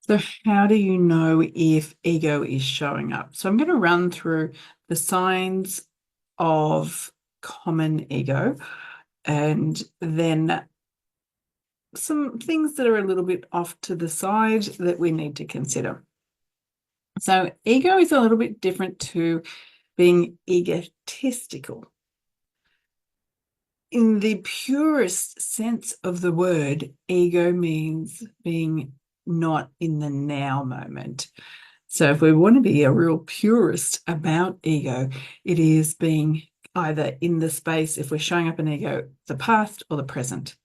So how do you know if ego is showing up? So I'm going to run through the signs of common ego and then some things that are a little bit off to the side that we need to consider. So ego is a little bit different to being egotistical. In the purest sense of the word, ego means being not in the now moment. So if we want to be a real purist about ego, it is being either in the space, if we're showing up an ego, the past or the present.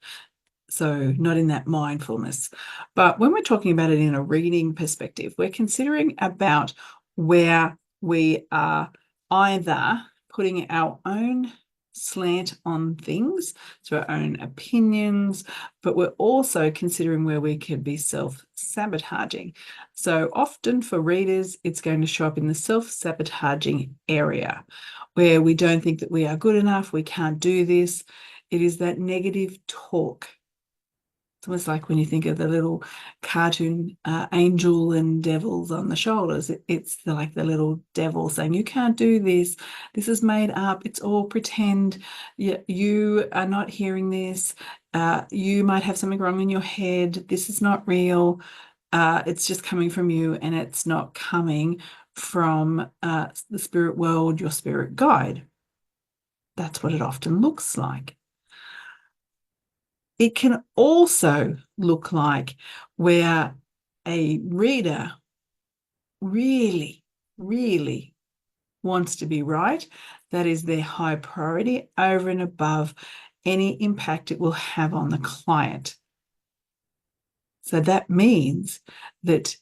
So not in that mindfulness. But when we're talking about it in a reading perspective, we're considering about where we are either putting our own slant on things, so our own opinions, but we're also considering where we could be self-sabotaging. So often for readers, it's going to show up in the self-sabotaging area where we don't think that we are good enough, we can't do this. It is that negative talk. It's almost like when you think of the little cartoon angel and devils on the shoulders. It's like the little devil saying, you can't do this. This is made up. It's all pretend. You are not hearing this. You might have something wrong in your head. This is not real. It's just coming from you, and it's not coming from the spirit world, your spirit guide. That's what it often looks like. It can also look like where a reader really, really wants to be right. That is their high priority over and above any impact it will have on the client. So that means that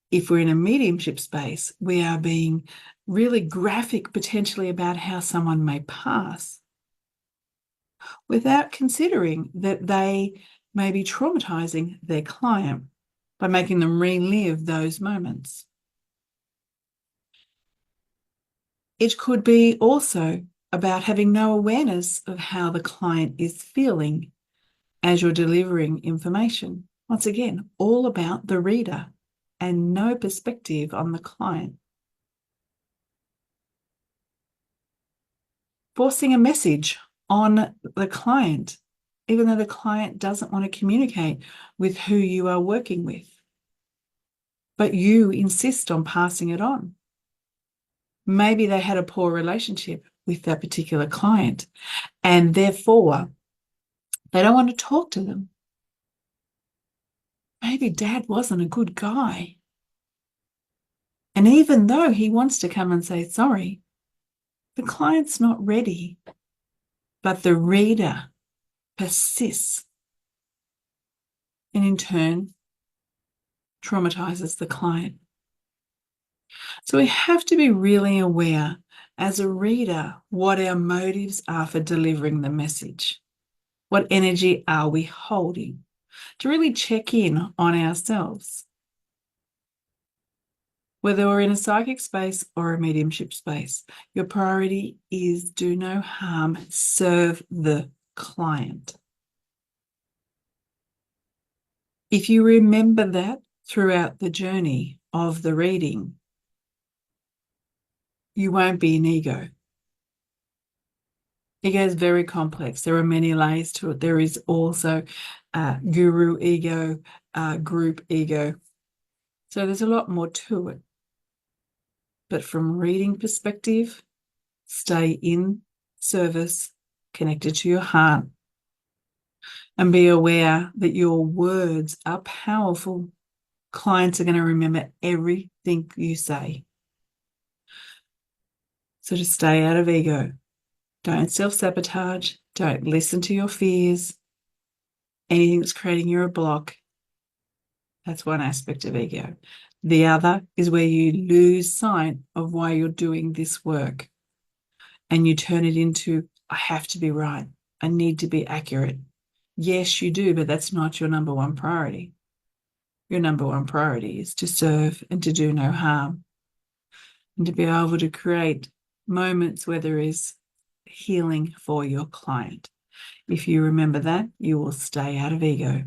if we're in a mediumship space, we are being really graphic potentially about how someone may pass, without considering that they may be traumatizing their client by making them relive those moments. It could be also about having no awareness of how the client is feeling as you're delivering information. Once again, all about the reader and no perspective on the client. Forcing a message on the client, even though the client doesn't want to communicate with who you are working with, but you insist on passing it on. Maybe they had a poor relationship with that particular client, and therefore they don't want to talk to them. Maybe dad wasn't a good guy. And even though he wants to come and say sorry, the client's not ready, but the reader persists, and in turn traumatizes the client. So we have to be really aware as a reader what our motives are for delivering the message. What energy are we holding? To really check in on ourselves. Whether we're in a psychic space or a mediumship space, your priority is do no harm, serve the client. If you remember that throughout the journey of the reading, you won't be in ego. Ego is very complex. There are many layers to it. There is also guru ego, group ego. So there's a lot more to it. But from reading perspective, stay in service, connected to your heart, and be aware that your words are powerful. Clients are going to remember everything you say. So to stay out of ego, don't self-sabotage, don't listen to your fears, anything that's creating you a block. That's one aspect of ego. The other is where you lose sight of why you're doing this work and you turn it into, I have to be right. I need to be accurate. Yes, you do, but that's not your number one priority. Your number one priority is to serve and to do no harm and to be able to create moments where there is healing for your client. If you remember that, you will stay out of ego.